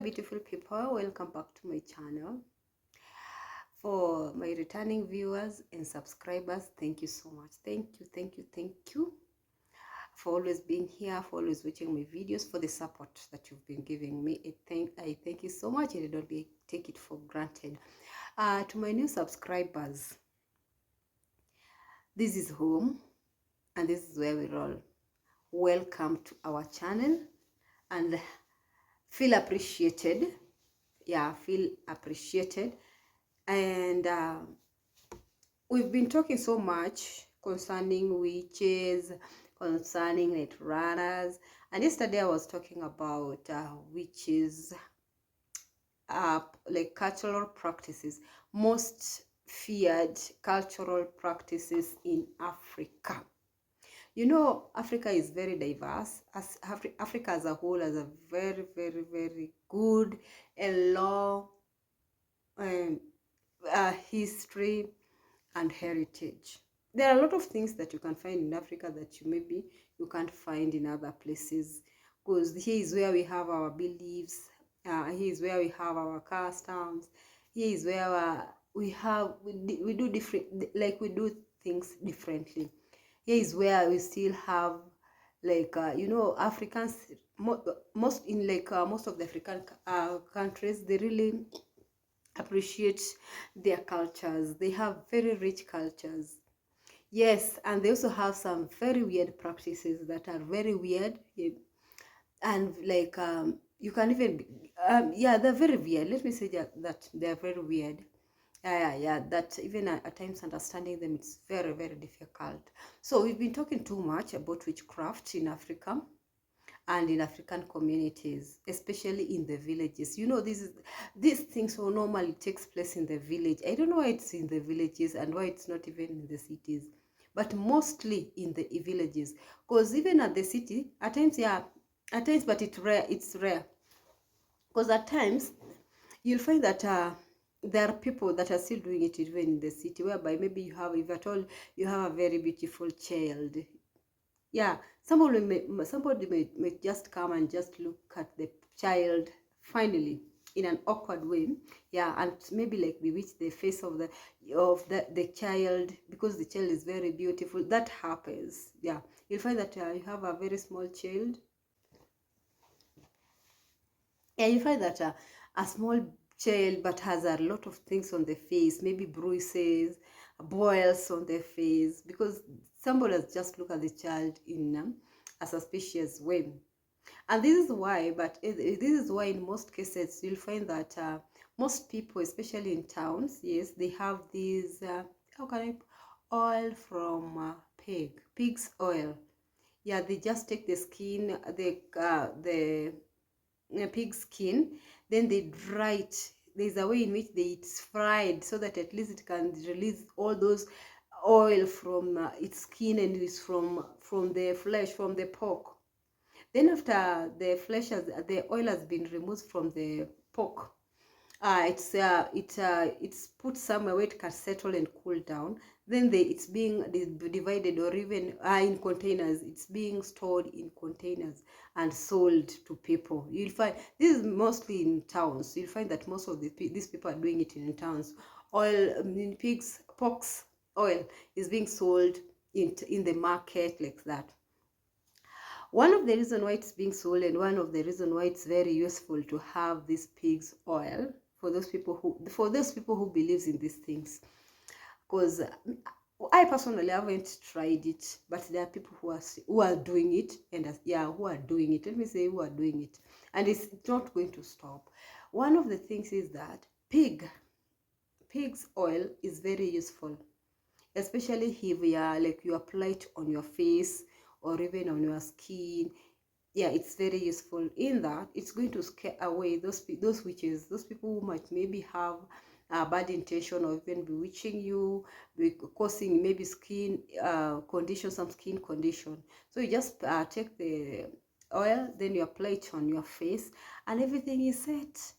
Beautiful people, welcome back to my channel. For my returning viewers and subscribers, thank you so much. Thank you for always being here, for always watching my videos, for the support that you've been giving me. I thank you so much, and I don't take it for granted. To my new subscribers, this is home and this is where we roll. Welcome to our channel and feel appreciated. Feel appreciated. And we've been talking so much concerning witches, concerning net runners, and yesterday I was talking about witches, like cultural practices, most feared cultural practices in Africa. You know, Africa is very diverse. As Africa as a whole has a very, very, very good and long history and heritage. There are a lot of things that you can find in Africa that you can't find in other places, because here is where we have our beliefs, here is where we have our customs, here is where we do different, like we do things differently. Here is where we still have, like you know, Africans, most of the African countries, they really appreciate their cultures. They have very rich cultures. Yes, and they also have some very weird practices that are very weird. And like you can even they're very weird. Let me say that they're very weird. That even at times understanding them, it's very, very difficult. So we've been talking too much about witchcraft in Africa and in African communities, especially in the villages. You know, these things will normally takes place in the village. I don't know why it's in the villages and why it's not even in the cities, but mostly in the villages. Because even at the city, at times, but it's rare. Because at times you'll find that there are people that are still doing it even in the city, whereby maybe if at all you have a very beautiful child. Yeah, somebody may just come and just look at the child finally in an awkward way, and maybe like bewitch the face of the child because the child is very beautiful. That happens. You'll find that you have a very small child. You find that a small child but has a lot of things on the face, maybe bruises, boils on their face, because somebody has just looked at the child in a suspicious way. And this is why, in most cases you'll find that most people, especially in towns, yes, they have these how can oil from pig's oil. They just take the skin, the pig skin, then they dry it. There's a way in which it's fried so that at least it can release all those oil from its skin, and it's from the flesh, from the pork. Then after the oil has been removed from the pork, it's put somewhere where it can settle and cool down. Then it's being divided, or even in containers. It's being stored in containers and sold to people. You'll find this is mostly in towns. You'll find that most of these people are doing it in towns. Oil in pork's oil is being sold in the market like that. One of the reasons why it's being sold, and one of the reasons why it's very useful to have this pig's oil for those people who believes in these things, because I personally haven't tried it, but there are people who are doing it, and who are doing it. Let me say who are doing it, and it's not going to stop. One of the things is that pig's oil is very useful, especially if you apply it on your face or even on your skin. It's very useful in that it's going to scare away those witches, those people who might maybe have a bad intention of even bewitching you, causing maybe skin condition, some skin condition. So you just take the oil, then you apply it on your face, and everything is set.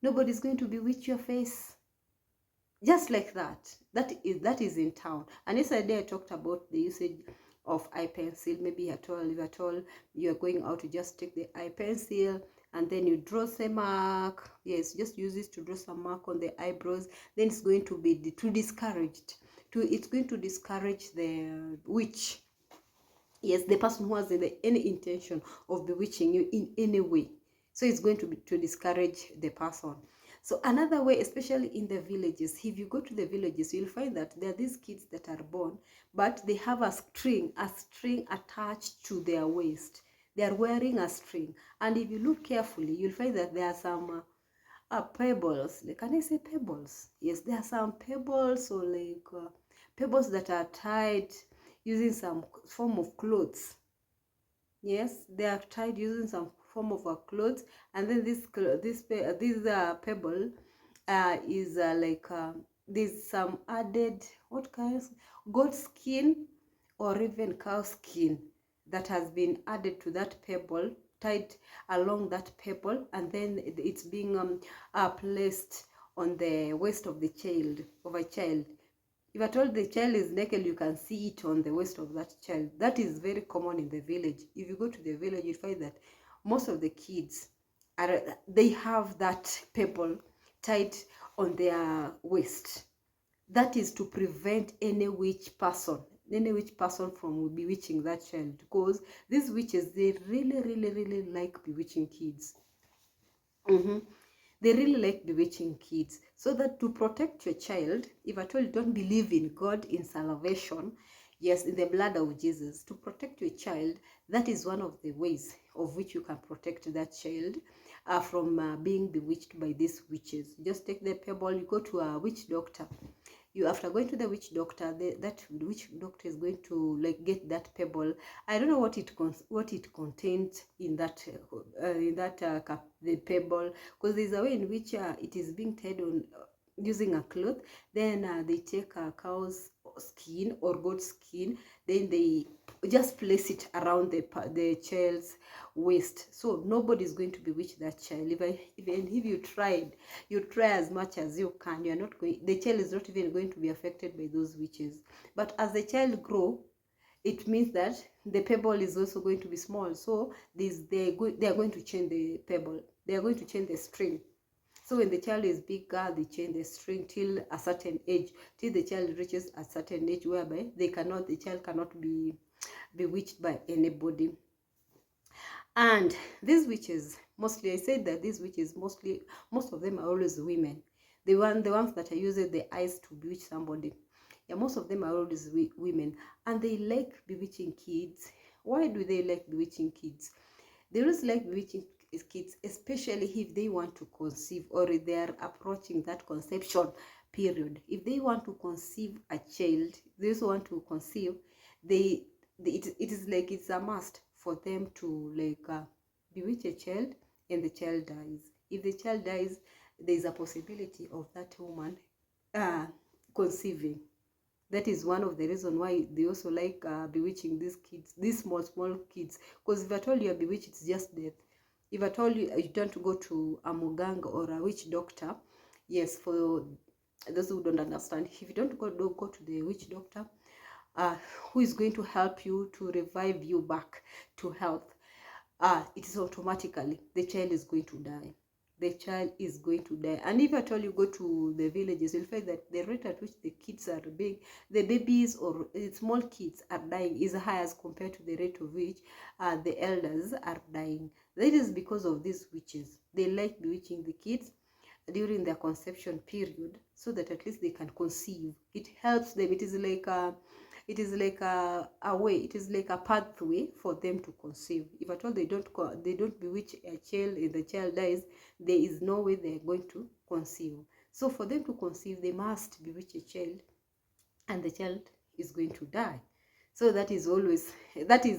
Nobody's going to bewitch your face. Just like that. That is in town. And yesterday I talked about the usage of eye pencil. Maybe if at all you're going out to just take the eye pencil and then you draw some mark. Yes, just use this to draw some mark on the eyebrows. Then it's going to be it's going to discourage the witch. Yes, the person who has any intention of bewitching you in any way. So it's going to discourage the person. So another way, especially in the villages, if you go to the villages, you'll find that there are these kids that are born, but they have a string attached to their waist. They are wearing a string. And if you look carefully, you'll find that there are some pebbles. Can I say pebbles? Yes, there are some pebbles, or like pebbles that are tied using some form of clothes. Yes, they are tied using some form of a clothes, and then this pebble is like there's some added, what kinds, goat skin or even cow skin that has been added to that pebble, tied along that pebble, and then it's being placed on the waist of a child. If at all the child is naked, you can see it on the waist of that child. That is very common in the village. If you go to the village, you find that most of the kids they have that pebble tied on their waist. That is to prevent any witch person from bewitching that child, because these witches, they really like bewitching kids. They really like bewitching kids. So that to protect your child, if at all you don't believe in God, in salvation, yes, in the blood of Jesus, to protect your child, that is one of the ways of which you can protect that child from being bewitched by these witches. Just take the pebble, you go to a witch doctor. After going to the witch doctor, that witch doctor is going to like get that pebble. I don't know what it contains in that the pebble, because there's a way in which it is being tied on using a cloth. Then they take a cow's skin or goat skin, then they just place it around the child's waist, so nobody is going to bewitch that child. Even if you try as much as you can, you are not going, the child is not even going to be affected by those witches. But as the child grow, it means that the pebble is also going to be small, so they are going to change the pebble, they are going to change the string. So when the child is bigger, they change the string till a certain age, till the child reaches a certain age whereby the child cannot be bewitched by anybody. And these witches, mostly, I said that these witches, most of them are always women. The ones that are using the eyes to bewitch somebody. Yeah, most of them are always women, and they like bewitching kids. Why do they like bewitching kids? They always like bewitching kids, especially if they want to conceive, or if they are approaching that conception period. If they want to conceive a child, they also want to conceive, it is like it's a must for them to like bewitch a child, and the child dies. If the child dies, there is a possibility of that woman conceiving. That is one of the reasons why they also like bewitching these kids, these small kids. Because if at all you are bewitched, it's just death. If at all you don't go to a muganga or a witch doctor, yes, for those who don't understand, if you don't go to the witch doctor, who is going to help you to revive you back to health, it is automatically the child is going to die. The child is going to die. And if at all you go to the villages, you'll find that the rate at which the kids are being, the babies or small kids are dying is high as compared to the rate of which the elders are dying. That is because of these witches. They like bewitching the kids during their conception period, so that at least they can conceive. It helps them. It is like a way, it is like a pathway for them to conceive. If at all they don't bewitch a child and the child dies, there is no way they are going to conceive. So for them to conceive, they must bewitch a child, and the child is going to die. So that is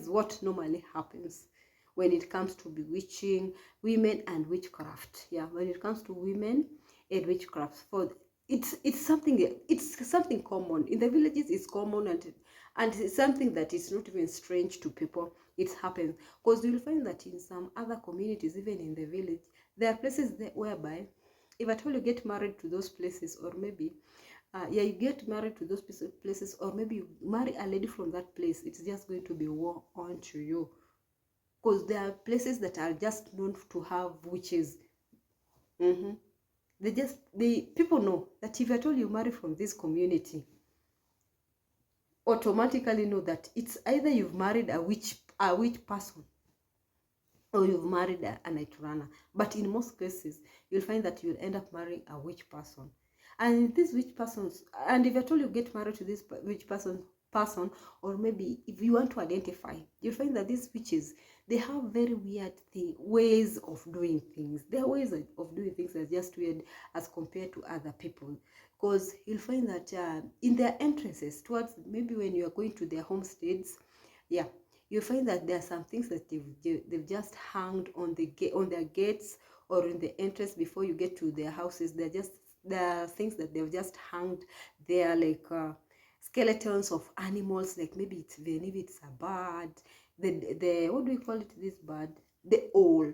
what normally happens when it comes to bewitching women and witchcraft. Yeah, when it comes to women and witchcraft, for it's something common in the villages. It's common, and it's something that is not even strange to people. It happens, because you'll find that in some other communities, even in the village, there are places whereby if at all you get married to those places, or maybe you get married to those places, or maybe you marry a lady from that place, it's just going to be war on to you. because there are places that are just known to have witches. People know that if at all you marry from this community, automatically know that it's either you've married a witch person, or you've married a night runner. But in most cases, you'll find that you'll end up marrying a witch person. And these witch persons, and if at all you get married to this witch person, or maybe if you want to identify, you'll find that these witches, they have very weird ways of doing things. Their ways of doing things are just weird as compared to other people, because you'll find that in their entrances towards, maybe when you are going to their homesteads, yeah, you find that there are some things that they've just hanged on their gates or in the entrance before you get to their houses. There are things that they've just hanged there, like skeletons of animals, like maybe maybe it's a bird, the what do we call it, this bird, the owl,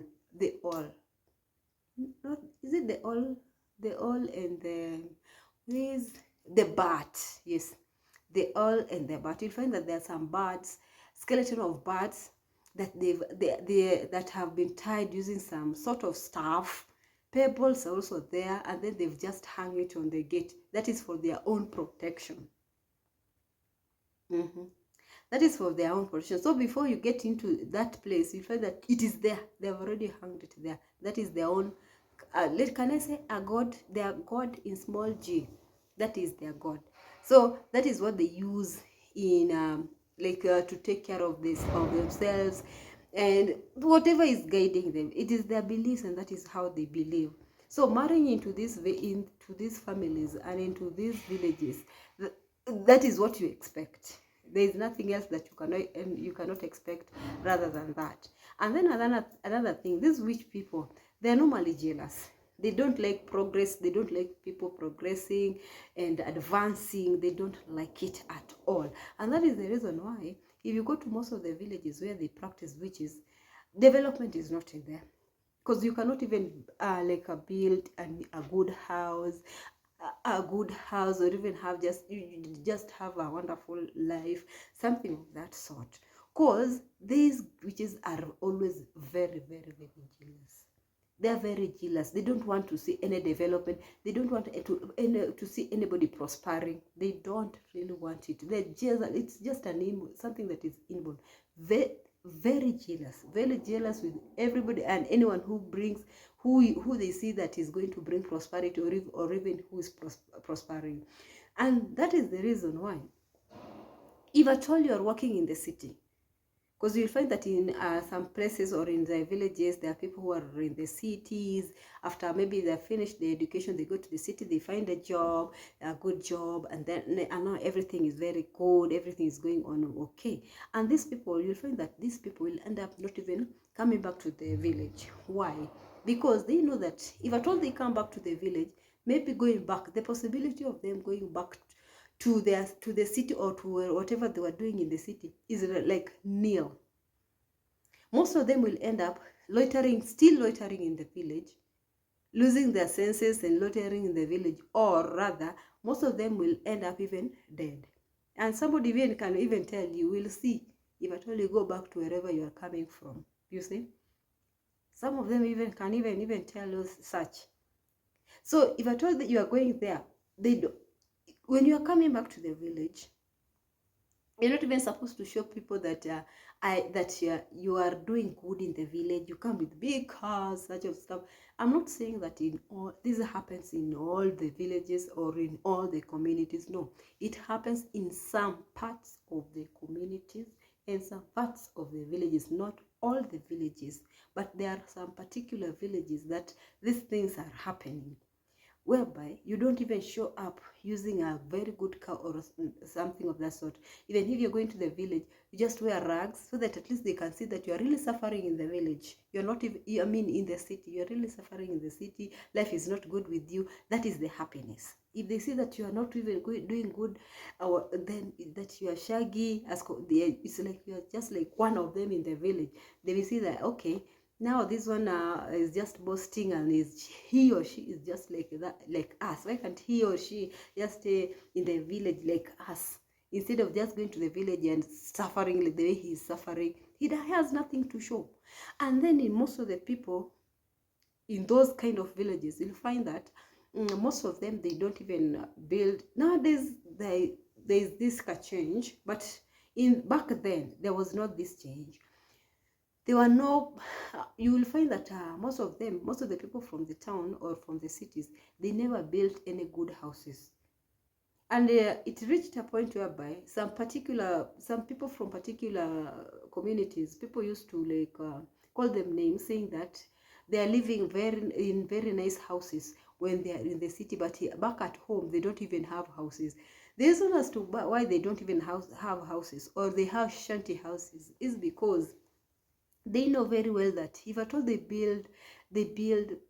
not, is it the owl, and the bat, yes, the owl and the bat. You'll find that there are some birds, skeleton of birds that that have been tied using some sort of staff. Pebbles are also there, and then they've just hung it on the gate. That is for their own protection. That is for their own protection. So before you get into that place, you find that it is there. They've already hung it there. That is their own, can I say a god? Their god in small g. That is their god. So that is what they use in to take care of themselves, and whatever is guiding them, it is their beliefs, and that is how they believe. So marrying into these families and into these villages, that is what you expect. There is nothing else that you cannot expect rather than that. And then another thing, these witch people, they're normally jealous. They don't like progress. They don't like people progressing and advancing. They don't like it at all. And that is the reason why, if you go to most of the villages where they practice witches, development is not in there. Because you cannot even build a good house, or even have just have a wonderful life, something of that sort. Because these witches are always very, very, very jealous. They're very jealous. They don't want to see any development. They don't want to see anybody prospering. They don't really want it. They're jealous. It's just something that is inborn. Very jealous with everybody and anyone who they see that is going to bring prosperity, or even who is prospering. And that is the reason why, if at all you are working in the city, because you'll find that in some places or in the villages, there are people who are in the cities. After maybe they've finished their education, they go to the city, they find a good job, and now everything is very good, everything is going on okay. And these people, you'll find that these people will end up not even coming back to the village. Why? Because they know that if at all they come back to the village, maybe going back, the possibility of them going back to the city or to whatever they were doing in the city is like nil. Most of them will end up still loitering in the village, losing their senses and loitering in the village, or rather, most of them will end up even dead. And somebody can even tell you, will see, if at all you go back to wherever you are coming from. You see? Some of them can even tell you such. So if at all that you are going there, they do. When you are coming back to the village, you're not even supposed to show people that you are doing good in the village. You come with big cars, such of stuff. I'm not saying that this happens in all the villages or in all the communities. No, it happens in some parts of the communities and some parts of the villages. Not all the villages, but there are some particular villages that these things are happening, whereby you don't even show up using a very good car or something of that sort. Even if you're going to the village, you just wear rags so that at least they can see that you are really suffering in the village. You're not even, in the city, you're really suffering in the city. Life is not good with you. That is the happiness. If they see that you are not even doing good, or then that you are shaggy, it's like you are just like one of them in the village. They will see that, okay, now this one is just boasting, and he or she is just like that, like us. Why can't he or she just stay in the village like us, instead of just going to the village and suffering like the way he is suffering? He has nothing to show. And then in most of the people in those kind of villages, you'll find that most of them, they don't even build. Nowadays, there's this change, but back then, there was not this change. There were no, you will find that most of the people from the town or from the cities, they never built any good houses. And it reached a point whereby some people from particular communities, people used to call them names, saying that they are living in very nice houses when they are in the city, but back at home they don't even have houses. The reason as to why they don't even have houses, or they have shanty houses, is because they know very well that if at all they build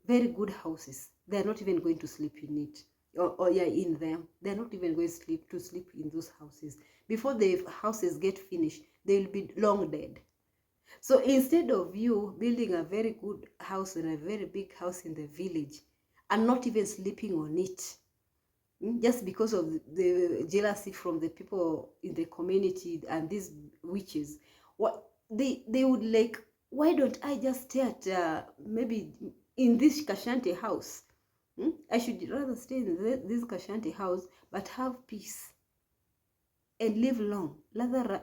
very good houses, they're not even going to sleep in it, or in them. They're not even going to sleep in those houses. Before the houses get finished, they'll be long dead. So instead of you building a very good house and a very big house in the village and not even sleeping on it, just because of the jealousy from the people in the community and these witches, what they would like, why don't I just stay at maybe in this kashanti house? I should rather stay in this kashanti house but have peace and live long, rather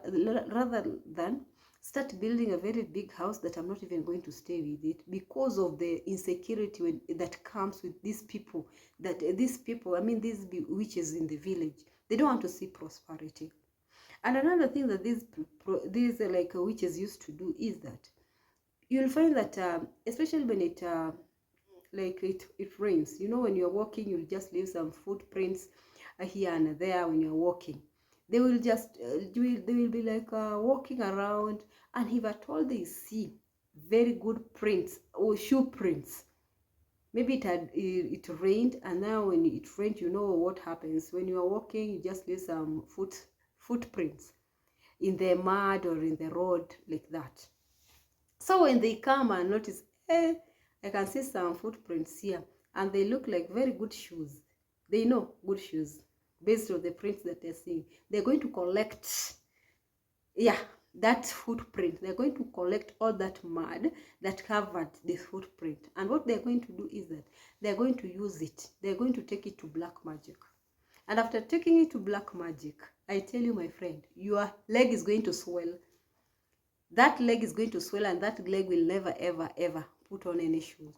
than start building a very big house that I'm not even going to stay with it, because of the insecurity that comes with these people. I mean, these witches in the village, they don't want to see prosperity. And another thing that these witches used to do is that you'll find that especially when it rains, when you're walking, you'll just leave some footprints here and there when you're walking. They will just they will be walking around, and if at all they see very good prints or shoe prints, maybe it rained, and now when it rained, you know what happens when you are walking, you just leave some footprints in the mud or in the road, like that. So when they come and notice, hey, I can see some footprints here, and they look like very good shoes, they know good shoes based on the prints that they're seeing, they're going to collect that footprint. They're going to collect all that mud that covered this footprint, and what they're going to do is that they're going to use it, they're going to take it to black magic. And after taking it to black magic, I tell you, my friend, your leg is going to swell. That leg is going to swell, and that leg will never ever ever put on any shoes,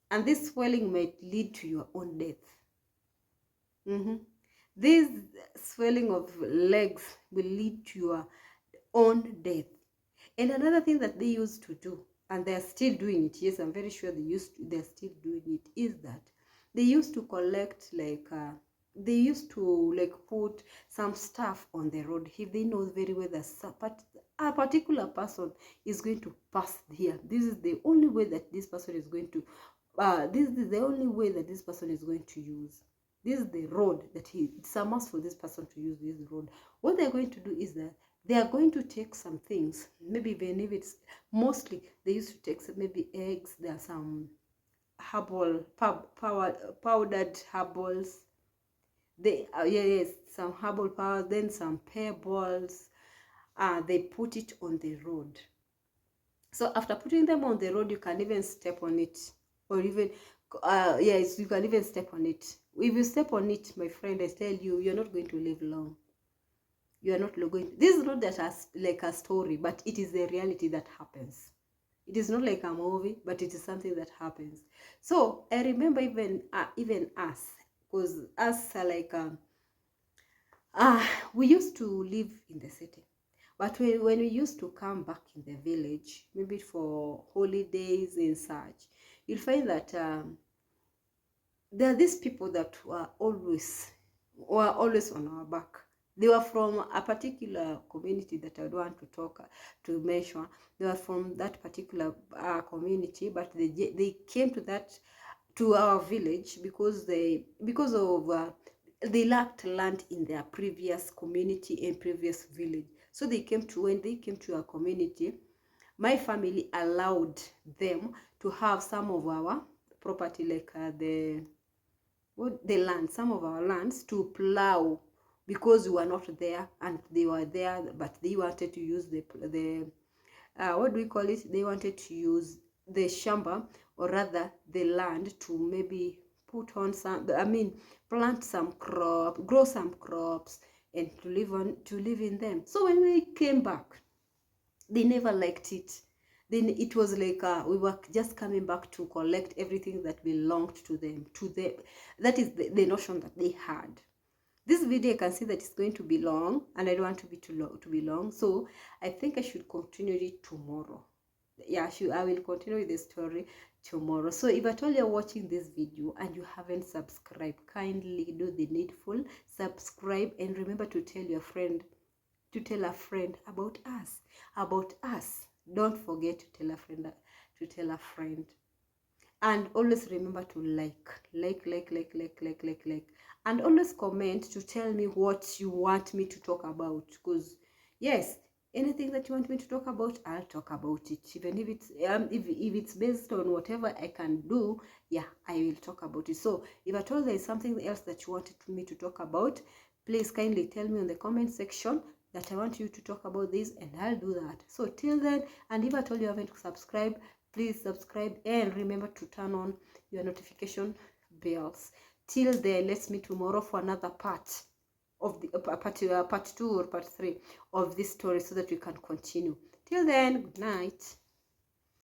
and this swelling might lead to your own death. This swelling of legs will lead to your own death. And another thing that they used to do, and they're still doing it, yes, I'm very sure they're still doing it, is that they used to collect they used to put some stuff on the road. If they know very well that a particular person is going to pass here, this is the only way that this person is going to this is the only way that this person is going to use. This is the road that it's a must for this person to use this road. What they're going to do is that they are going to take some things, maybe even if it's mostly, they used to take maybe eggs, there are some herbal powdered herbals, some herbal powder, then some pebbles, they put it on the road. So after putting them on the road, you can even step on it, or even yes, you can even step on it. If you step on it, my friend, I tell you, you're not going to live long. You are not going. This is not that like a story, but it is a reality that happens. It is not like a movie, but it is something that happens. So I remember even us, because us are we used to live in the city, but when we used to come back in the village, maybe for holidays and such, you'll find that there are these people that were always on our back. They were from a particular community that I don't want to mention. They were from that particular community, but they came to our village because they lacked land in their previous community and previous village. So when they came to our community, my family allowed them to have some of our property, like some of our lands, to plow, because we were not there and they were there, but they wanted to use what do we call it, they wanted to use the shamba, or rather the land, to maybe put on some, I mean, plant some crop, grow some crops, and to live in them. So when we came back, they never liked it. Then it was like we were just coming back to collect everything that belonged to them. That is the notion that they had. This video, I can see that it's going to be long, and I don't want to be long. So I think I should continue it tomorrow. Yeah, I will continue with the story tomorrow. So if at all you're watching this video and you haven't subscribed, kindly do the needful, subscribe, and remember to tell your friend, to tell a friend about us. Don't forget to tell a friend. And always remember to like, and always comment to tell me what you want me to talk about, because yes, anything that you want me to talk about, I'll talk about it, even if it's if it's based on whatever I can do. Yeah, I will talk about it. So if at all there is something else that you wanted me to talk about, please kindly tell me in the comment section that I want you to talk about this, and I'll do that. So till then, and if at all you haven't subscribed, please subscribe, and remember to turn on your notification bells. Till then, let's meet tomorrow for another part of the part 2 or part 3 of this story, so that we can continue. Till then, good night.